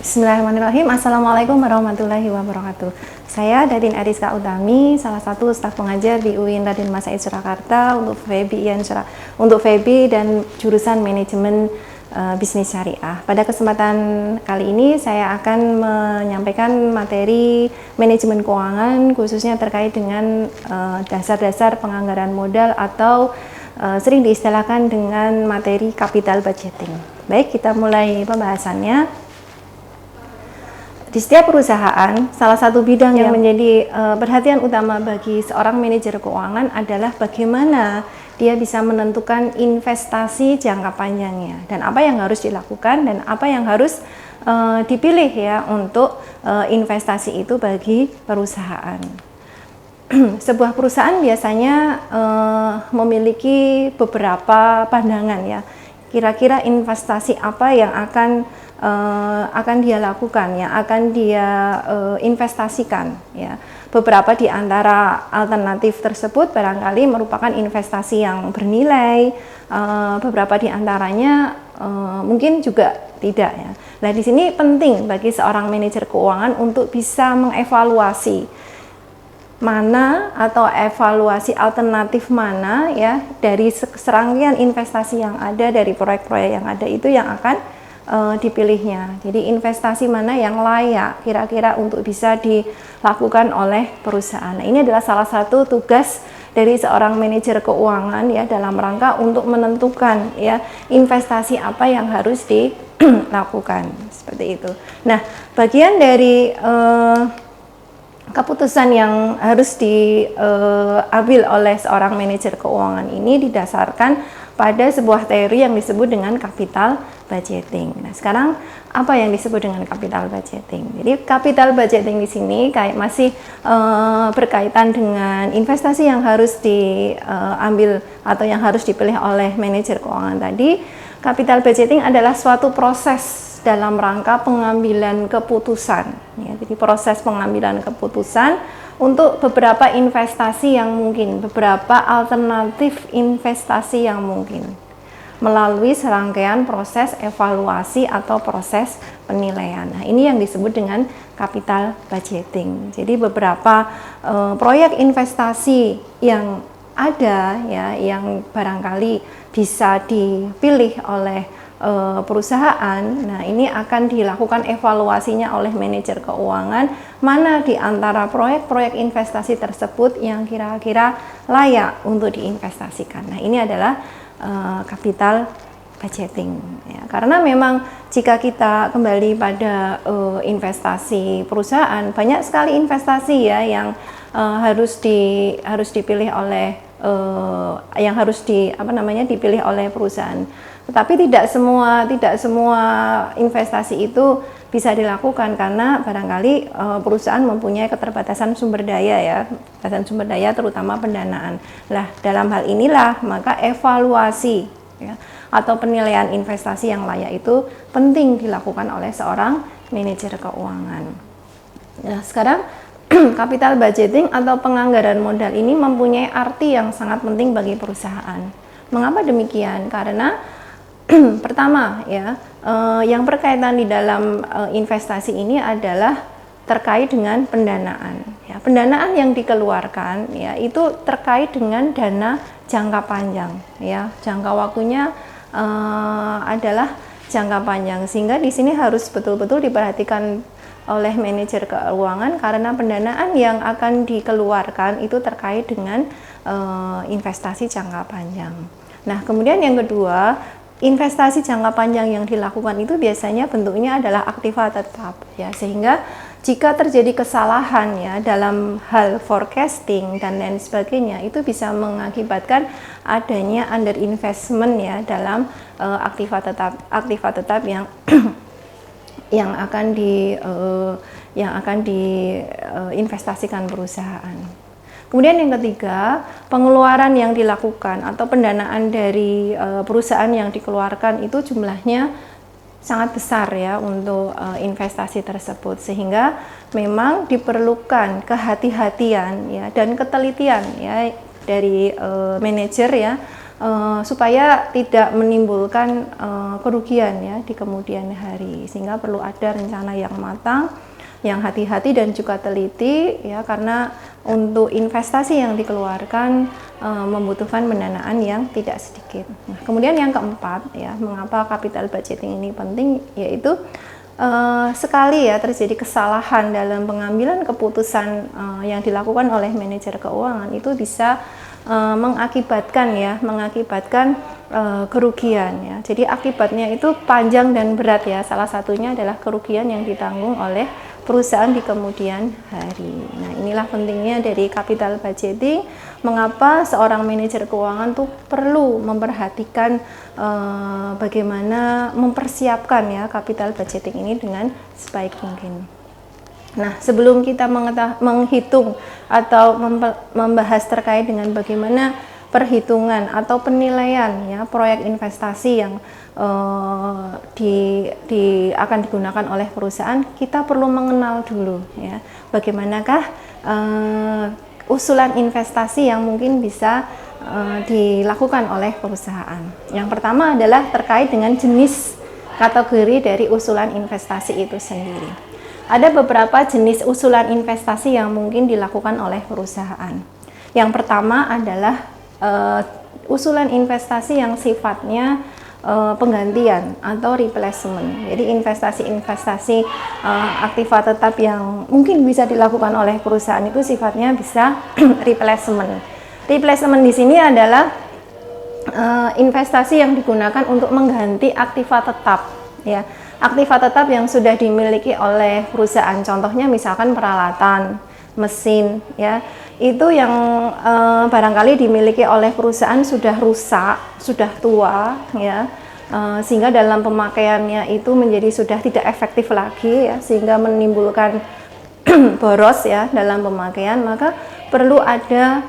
Bismillahirrahmanirrahim. Assalamualaikum warahmatullahi wabarakatuh. Saya Datin Ariska Utami, salah satu staf pengajar di UIN Raden Mas Said Surakarta untuk FEBI dan jurusan manajemen bisnis syariah. Pada kesempatan kali ini saya akan menyampaikan materi manajemen keuangan khususnya terkait dengan dasar-dasar penganggaran modal atau sering diistilahkan dengan materi capital budgeting. Baik, kita mulai pembahasannya. Di setiap perusahaan, salah satu bidang yang menjadi perhatian utama bagi seorang manajer keuangan adalah bagaimana dia bisa menentukan investasi jangka panjangnya dan apa yang harus dilakukan dan apa yang harus dipilih ya untuk investasi itu bagi perusahaan. Sebuah perusahaan biasanya memiliki beberapa pandangan ya. Kira-kira investasi apa yang akan dia lakukan, yang akan dia investasikan ya. Beberapa di antara alternatif tersebut barangkali merupakan investasi yang bernilai, beberapa di antaranya mungkin juga tidak ya. Nah, di sini penting bagi seorang manajer keuangan untuk bisa mengevaluasi mana atau evaluasi alternatif mana ya dari serangkaian investasi yang ada, dari proyek-proyek yang ada itu yang akan dipilihnya. Jadi investasi mana yang layak kira-kira untuk bisa dilakukan oleh perusahaan. Nah, ini adalah salah satu tugas dari seorang manajer keuangan ya dalam rangka untuk menentukan ya investasi apa yang harus dilakukan seperti itu. Nah, bagian dari keputusan yang harus diambil oleh seorang manajer keuangan ini didasarkan pada sebuah teori yang disebut dengan capital budgeting. Nah, sekarang apa yang disebut dengan capital budgeting? Jadi capital budgeting di sini masih berkaitan dengan investasi yang harus diambil atau yang harus dipilih oleh manajer keuangan tadi. Capital budgeting adalah suatu proses dalam rangka pengambilan keputusan ya. Jadi proses pengambilan keputusan untuk beberapa investasi yang mungkin, beberapa alternatif investasi yang mungkin melalui serangkaian proses evaluasi atau proses penilaian. Nah, ini yang disebut dengan capital budgeting. Jadi beberapa proyek investasi yang ada ya yang barangkali bisa dipilih oleh perusahaan. Nah, ini akan dilakukan evaluasinya oleh manajer keuangan mana di antara proyek-proyek investasi tersebut yang kira-kira layak untuk diinvestasikan. Nah, ini adalah capital budgeting ya. Karena memang jika kita kembali pada investasi perusahaan, banyak sekali investasi ya yang harus dipilih oleh dipilih oleh perusahaan. Tetapi tidak semua investasi itu bisa dilakukan karena barangkali perusahaan mempunyai keterbatasan sumber daya ya, keterbatasan sumber daya terutama pendanaan. Nah, dalam hal inilah maka evaluasi ya, atau penilaian investasi yang layak itu penting dilakukan oleh seorang manajer keuangan. Nah, sekarang capital budgeting atau penganggaran modal ini mempunyai arti yang sangat penting bagi perusahaan. Mengapa demikian? Karena pertama ya, yang berkaitan di dalam investasi ini adalah terkait dengan pendanaan. Ya, pendanaan yang dikeluarkan ya itu terkait dengan dana jangka panjang. Ya, jangka waktunya adalah jangka panjang sehingga di sini harus betul-betul diperhatikan oleh manajer keuangan karena pendanaan yang akan dikeluarkan itu terkait dengan investasi jangka panjang. Nah, kemudian yang kedua, investasi jangka panjang yang dilakukan itu biasanya bentuknya adalah aktiva tetap ya, sehingga jika terjadi kesalahan ya dalam hal forecasting dan lain sebagainya itu bisa mengakibatkan adanya underinvestment ya dalam aktiva tetap yang yang akan diinvestasikan perusahaan. Kemudian yang ketiga, pengeluaran yang dilakukan atau pendanaan dari perusahaan yang dikeluarkan itu jumlahnya sangat besar ya untuk investasi tersebut, sehingga memang diperlukan kehati-hatian ya dan ketelitian ya dari manajer ya supaya tidak menimbulkan kerugian ya di kemudian hari, sehingga perlu ada rencana yang matang, yang hati-hati dan juga teliti ya, karena untuk investasi yang dikeluarkan membutuhkan pendanaan yang tidak sedikit. Nah, kemudian yang keempat ya, mengapa capital budgeting ini penting, yaitu sekali ya terjadi kesalahan dalam pengambilan keputusan yang dilakukan oleh manajer keuangan, itu bisa mengakibatkan kerugian ya. Jadi akibatnya itu panjang dan berat ya. Salah satunya adalah kerugian yang ditanggung oleh perusahaan di kemudian hari. Nah, inilah pentingnya dari capital budgeting. Mengapa seorang manajer keuangan tuh perlu memperhatikan bagaimana mempersiapkan ya capital budgeting ini dengan sebaik mungkin. Nah, sebelum kita menghitung atau membahas terkait dengan bagaimana perhitungan atau penilaian ya proyek investasi yang akan digunakan oleh perusahaan, kita perlu mengenal dulu ya bagaimanakah usulan investasi yang mungkin bisa dilakukan oleh perusahaan. Yang pertama adalah terkait dengan jenis kategori dari usulan investasi itu sendiri. Ada beberapa jenis usulan investasi yang mungkin dilakukan oleh perusahaan. Yang pertama adalah usulan investasi yang sifatnya penggantian atau replacement. Jadi investasi-investasi aktiva tetap yang mungkin bisa dilakukan oleh perusahaan itu sifatnya bisa replacement. Replacement di sini adalah investasi yang digunakan untuk mengganti aktiva tetap ya. Aktiva tetap yang sudah dimiliki oleh perusahaan, contohnya misalkan peralatan, mesin ya, itu yang barangkali dimiliki oleh perusahaan sudah rusak, sudah tua ya, sehingga dalam pemakaiannya itu menjadi sudah tidak efektif lagi ya, sehingga menimbulkan boros ya dalam pemakaian. Maka perlu ada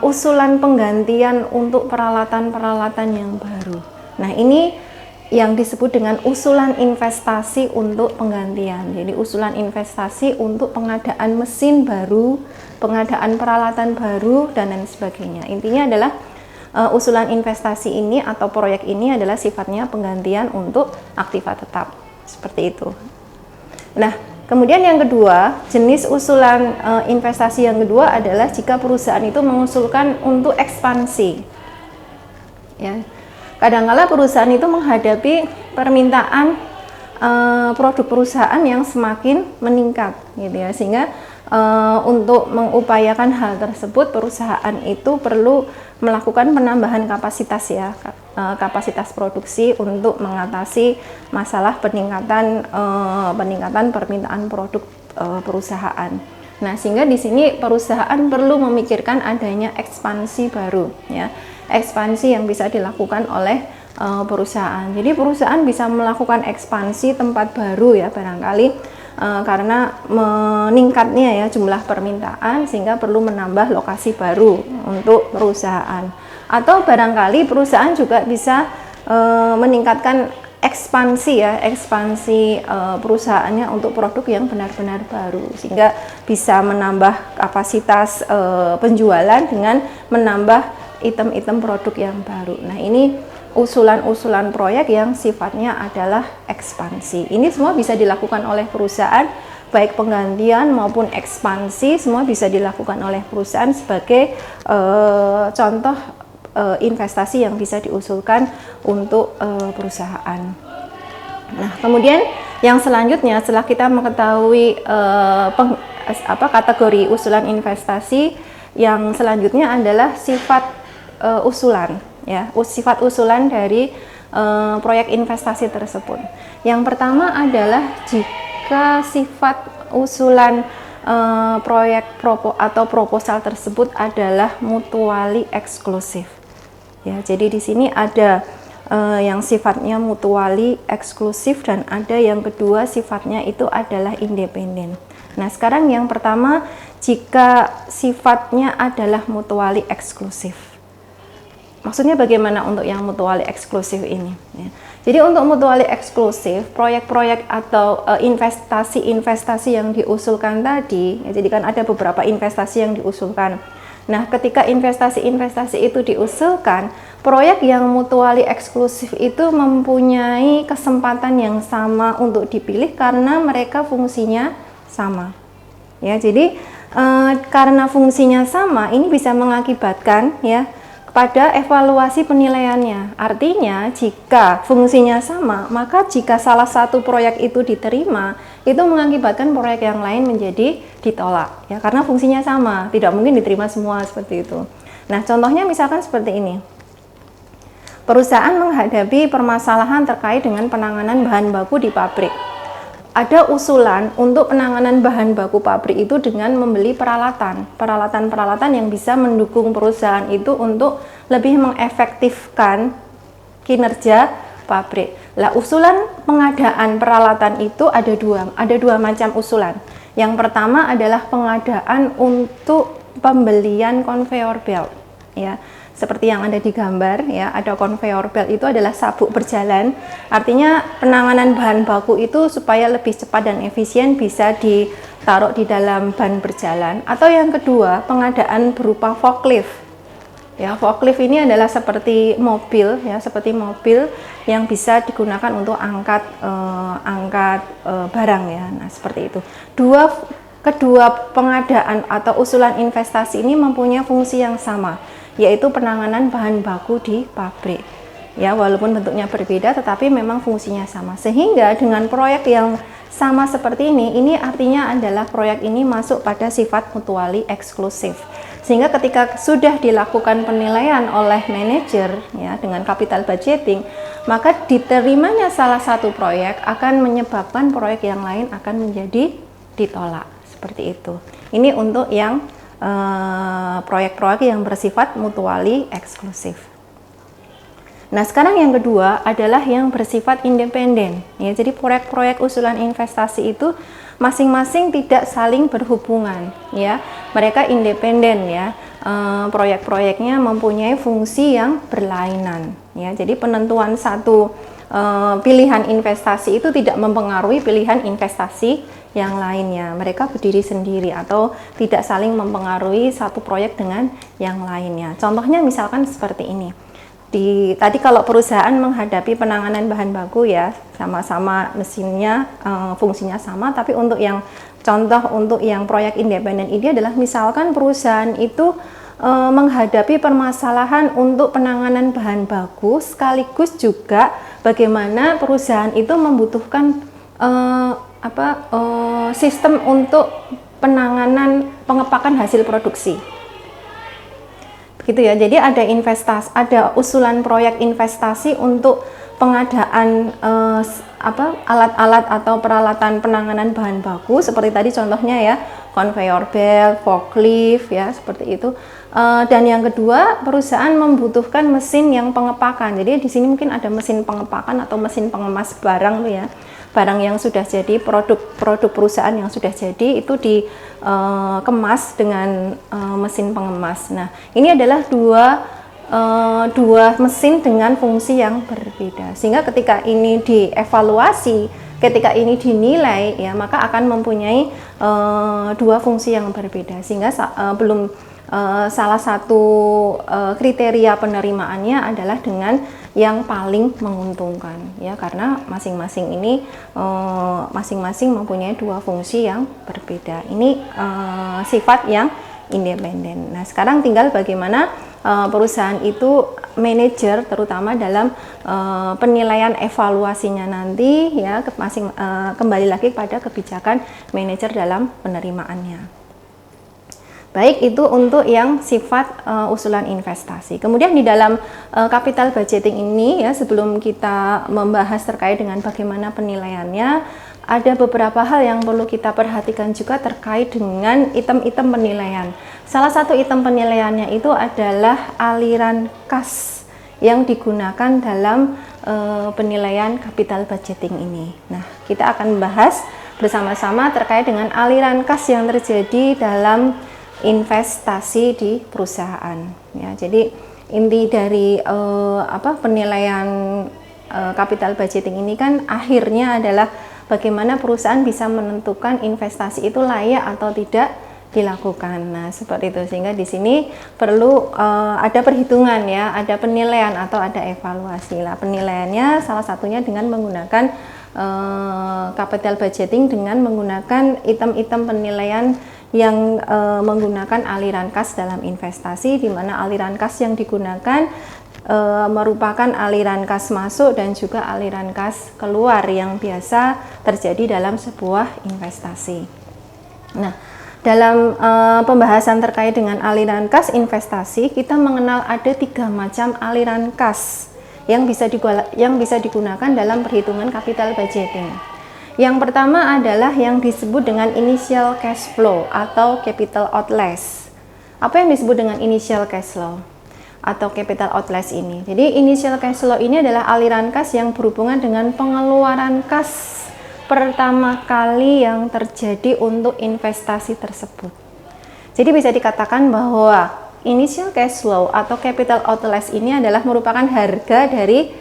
usulan penggantian untuk peralatan-peralatan yang baru. Nah, ini yang disebut dengan usulan investasi untuk penggantian. Jadi usulan investasi untuk pengadaan mesin baru, pengadaan peralatan baru, dan lain sebagainya. Intinya adalah usulan investasi ini atau proyek ini adalah sifatnya penggantian untuk aktiva tetap. Seperti itu. Nah, kemudian yang kedua, jenis usulan investasi yang kedua adalah jika perusahaan itu mengusulkan untuk ekspansi. Ya. Kadang-kala perusahaan itu menghadapi permintaan produk perusahaan yang semakin meningkat, gitu ya, sehingga untuk mengupayakan hal tersebut perusahaan itu perlu melakukan penambahan kapasitas ya, kapasitas produksi untuk mengatasi masalah peningkatan permintaan produk perusahaan. Nah, sehingga di sini perusahaan perlu memikirkan adanya ekspansi baru ya. Ekspansi yang bisa dilakukan oleh perusahaan. Jadi perusahaan bisa melakukan ekspansi tempat baru ya barangkali karena meningkatnya ya jumlah permintaan, sehingga perlu menambah lokasi baru untuk perusahaan. Atau barangkali perusahaan juga bisa meningkatkan ekspansi ya, ekspansi perusahaannya untuk produk yang benar-benar baru, sehingga bisa menambah kapasitas penjualan dengan menambah item-item produk yang baru. Nah, ini usulan-usulan proyek yang sifatnya adalah ekspansi. Ini semua bisa dilakukan oleh perusahaan, baik penggantian maupun ekspansi, semua bisa dilakukan oleh perusahaan sebagai contoh investasi yang bisa diusulkan untuk perusahaan. Nah, kemudian yang selanjutnya setelah kita mengetahui kategori usulan investasi, yang selanjutnya adalah sifat usulan ya, sifat usulan dari proyek investasi tersebut. Yang pertama adalah jika sifat usulan proyek atau proposal tersebut adalah mutually eksklusif ya. Jadi di sini ada yang sifatnya mutually eksklusif dan ada yang kedua sifatnya itu adalah independen. Nah, sekarang yang pertama, jika sifatnya adalah mutually eksklusif. Maksudnya bagaimana untuk yang mutually eksklusif ini? Ya. Jadi untuk mutually eksklusif, proyek-proyek atau investasi-investasi yang diusulkan tadi, ya, jadi kan ada beberapa investasi yang diusulkan. Nah, ketika investasi-investasi itu diusulkan, proyek yang mutually eksklusif itu mempunyai kesempatan yang sama untuk dipilih karena mereka fungsinya sama. Ya, jadi karena fungsinya sama, ini bisa mengakibatkan ya pada evaluasi penilaiannya. Artinya, jika fungsinya sama, maka jika salah satu proyek itu diterima, itu mengakibatkan proyek yang lain menjadi ditolak. Ya, karena fungsinya sama, tidak mungkin diterima semua seperti itu. Nah, contohnya misalkan seperti ini. Perusahaan menghadapi permasalahan terkait dengan penanganan bahan baku di pabrik. Ada usulan untuk penanganan bahan baku pabrik itu dengan membeli peralatan yang bisa mendukung perusahaan itu untuk lebih mengefektifkan kinerja pabrik. Lah, usulan pengadaan peralatan itu ada dua macam usulan. Yang pertama adalah pengadaan untuk pembelian conveyor belt, ya. Seperti yang ada di gambar ya, ada conveyor belt, itu adalah sabuk berjalan. Artinya penanganan bahan baku itu supaya lebih cepat dan efisien bisa ditaruh di dalam ban berjalan. Atau yang kedua, pengadaan berupa forklift. Ya, forklift ini adalah seperti mobil ya, seperti mobil yang bisa digunakan untuk angkat barang ya. Nah, seperti itu. Kedua pengadaan atau usulan investasi ini mempunyai fungsi yang sama, yaitu penanganan bahan baku di pabrik. Ya, walaupun bentuknya berbeda tetapi memang fungsinya sama. Sehingga dengan proyek yang sama seperti ini artinya adalah proyek ini masuk pada sifat mutually eksklusif. Sehingga ketika sudah dilakukan penilaian oleh manajer ya dengan capital budgeting, maka diterimanya salah satu proyek akan menyebabkan proyek yang lain akan menjadi ditolak. Seperti itu. Ini untuk yang proyek-proyek yang bersifat mutually eksklusif. Nah, sekarang yang kedua adalah yang bersifat independen. Ya, jadi proyek-proyek usulan investasi itu masing-masing tidak saling berhubungan. Ya, mereka independen ya. Proyek-proyeknya mempunyai fungsi yang berlainan. Ya, jadi penentuan satu pilihan investasi itu tidak mempengaruhi pilihan investasi yang lainnya. Mereka berdiri sendiri atau tidak saling mempengaruhi satu proyek dengan yang lainnya. Contohnya misalkan seperti ini. Tadi kalau perusahaan menghadapi penanganan bahan baku ya, sama-sama mesinnya fungsinya sama, tapi untuk yang proyek independen ini adalah misalkan perusahaan itu menghadapi permasalahan untuk penanganan bahan baku, sekaligus juga bagaimana perusahaan itu membutuhkan sistem untuk penanganan pengepakan hasil produksi. Begitu ya. Jadi ada usulan proyek investasi untuk pengadaan alat-alat atau peralatan penanganan bahan baku seperti tadi contohnya ya, conveyor belt, forklift ya, seperti itu. Dan yang kedua, perusahaan membutuhkan mesin yang pengepakan. Jadi di sini mungkin ada mesin pengepakan atau mesin pengemas barang tuh ya. Barang yang sudah jadi, produk perusahaan yang sudah jadi itu dikemas dengan mesin pengemas. Nah, ini adalah dua mesin dengan fungsi yang berbeda. Sehingga ketika ini dievaluasi, ketika ini dinilai ya, maka akan mempunyai dua fungsi yang berbeda. Sehingga salah satu kriteria penerimaannya adalah dengan yang paling menguntungkan ya, karena masing-masing ini masing-masing mempunyai dua fungsi yang berbeda. Ini sifat yang independen. Nah, sekarang tinggal bagaimana perusahaan itu manajer terutama dalam penilaian evaluasinya nanti ya, kembali lagi pada kebijakan manajer dalam penerimaannya. Baik, itu untuk yang sifat usulan investasi. Kemudian di dalam capital budgeting ini ya, sebelum kita membahas terkait dengan bagaimana penilaiannya, ada beberapa hal yang perlu kita perhatikan juga terkait dengan item-item penilaian. Salah satu item penilaiannya itu adalah aliran kas yang digunakan dalam penilaian capital budgeting ini. Nah, kita akan membahas bersama-sama terkait dengan aliran kas yang terjadi dalam investasi di perusahaan ya. Jadi inti dari penilaian capital budgeting ini kan akhirnya adalah bagaimana perusahaan bisa menentukan investasi itu layak atau tidak dilakukan. Nah, seperti itu, sehingga di sini perlu ada perhitungan ya, ada penilaian atau ada evaluasi lah. Penilaiannya salah satunya dengan menggunakan capital budgeting, dengan menggunakan item-item penilaian yang menggunakan aliran kas dalam investasi, di mana aliran kas yang digunakan merupakan aliran kas masuk dan juga aliran kas keluar yang biasa terjadi dalam sebuah investasi. Nah, dalam pembahasan terkait dengan aliran kas investasi, kita mengenal ada 3 macam aliran kas yang bisa digunakan dalam perhitungan capital budgeting. Yang pertama adalah yang disebut dengan initial cash flow atau capital outlays. Apa yang disebut dengan initial cash flow atau capital outlays ini? Jadi initial cash flow ini adalah aliran kas yang berhubungan dengan pengeluaran kas pertama kali yang terjadi untuk investasi tersebut. Jadi bisa dikatakan bahwa initial cash flow atau capital outlays ini adalah merupakan harga dari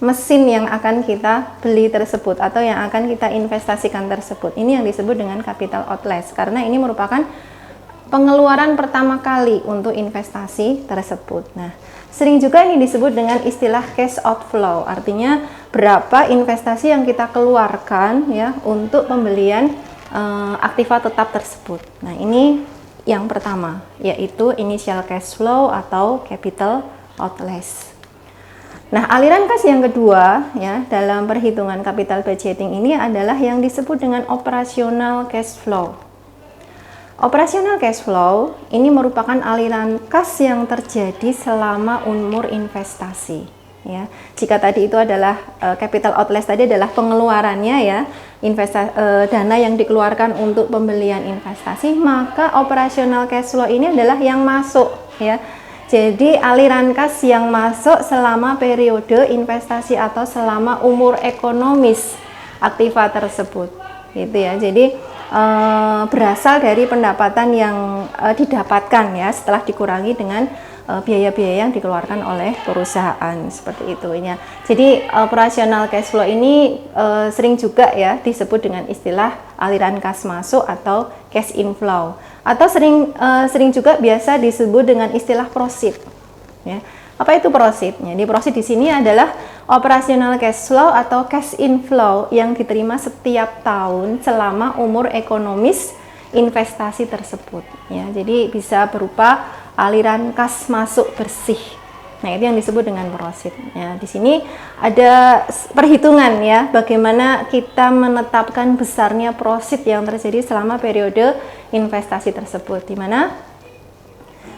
mesin yang akan kita beli tersebut atau yang akan kita investasikan tersebut. Ini yang disebut dengan capital outlays karena ini merupakan pengeluaran pertama kali untuk investasi tersebut. Nah, sering juga ini disebut dengan istilah cash outflow, artinya berapa investasi yang kita keluarkan ya untuk pembelian aktiva tetap tersebut. Nah, ini yang pertama, yaitu initial cash flow atau capital outlays. Nah, aliran kas yang kedua ya dalam perhitungan capital budgeting ini adalah yang disebut dengan operational cash flow. Operational cash flow ini merupakan aliran kas yang terjadi selama umur investasi. Ya, jika tadi itu adalah capital outlays tadi adalah pengeluarannya ya, dana yang dikeluarkan untuk pembelian investasi, maka operational cash flow ini adalah yang masuk ya. Jadi aliran kas yang masuk selama periode investasi atau selama umur ekonomis aktiva tersebut, gitu ya. Jadi berasal dari pendapatan yang didapatkan ya setelah dikurangi dengan biaya-biaya yang dikeluarkan oleh perusahaan, seperti itu ya. Jadi operational cash flow ini sering juga ya disebut dengan istilah aliran kas masuk atau cash inflow, atau sering juga biasa disebut dengan istilah proceed ya. Apa itu proceed? Jadi proceed di sini adalah operational cash flow atau cash inflow yang diterima setiap tahun selama umur ekonomis investasi tersebut ya. Jadi bisa berupa aliran kas masuk bersih. Nah, itu yang disebut dengan proceed ya. Di sini ada perhitungan ya bagaimana kita menetapkan besarnya proceed yang terjadi selama periode investasi tersebut, di mana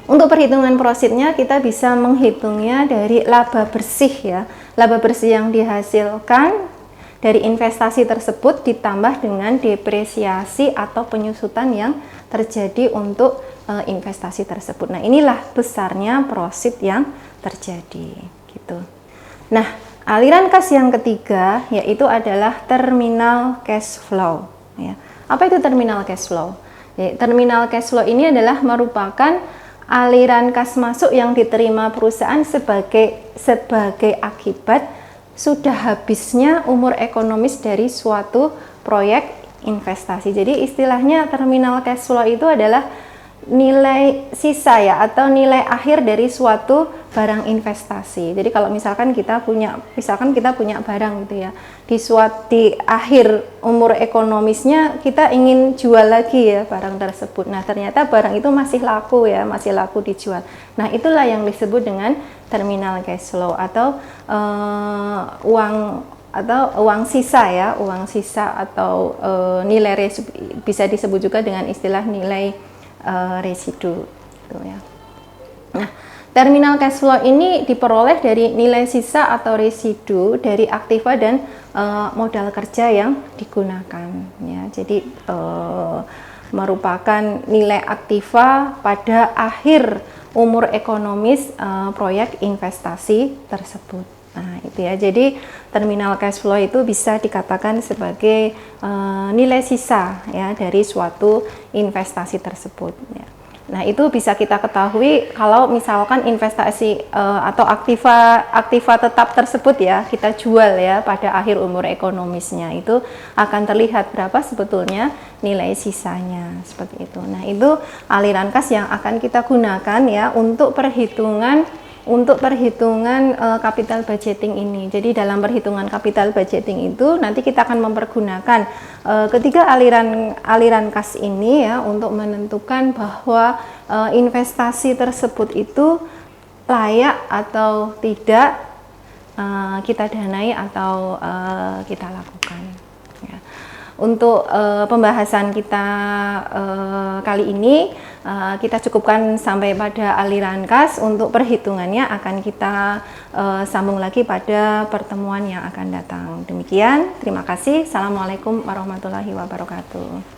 untuk perhitungan proceednya kita bisa menghitungnya dari laba bersih ya. Laba bersih yang dihasilkan dari investasi tersebut ditambah dengan depresiasi atau penyusutan yang terjadi untuk investasi tersebut. Nah, inilah besarnya proceed yang terjadi gitu. Nah, aliran kas yang ketiga yaitu adalah terminal cash flow ya. Apa itu terminal cash flow? Ya, terminal cash flow ini adalah merupakan aliran kas masuk yang diterima perusahaan sebagai akibat sudah habisnya umur ekonomis dari suatu proyek investasi. Jadi istilahnya terminal cash flow itu adalah nilai sisa ya, atau nilai akhir dari suatu barang investasi. Jadi kalau misalkan kita punya barang gitu ya, di akhir umur ekonomisnya kita ingin jual lagi ya barang tersebut. Nah, ternyata barang itu masih laku dijual. Nah, itulah yang disebut dengan terminal cash flow atau uang sisa ya, atau nilai bisa disebut juga dengan istilah nilai residu gitu ya. Nah, terminal cash flow ini diperoleh dari nilai sisa atau residu dari aktiva dan modal kerja yang digunakan ya. Jadi merupakan nilai aktiva pada akhir umur ekonomis proyek investasi tersebut. Nah, itu ya. Jadi terminal cash flow itu bisa dikatakan sebagai nilai sisa ya dari suatu investasi tersebut ya. Nah, itu bisa kita ketahui kalau misalkan investasi atau aktiva tetap tersebut ya kita jual ya pada akhir umur ekonomisnya, itu akan terlihat berapa sebetulnya nilai sisanya seperti itu. Nah, itu aliran kas yang akan kita gunakan ya untuk perhitungan capital budgeting ini. Jadi dalam perhitungan capital budgeting itu nanti kita akan mempergunakan ketiga aliran kas ini ya untuk menentukan bahwa investasi tersebut itu layak atau tidak kita danai atau kita lakukan. Ya. Untuk pembahasan kita kali ini kita cukupkan sampai pada aliran kas. Untuk perhitungannya akan kita sambung lagi pada pertemuan yang akan datang. Demikian, terima kasih. Assalamualaikum warahmatullahi wabarakatuh.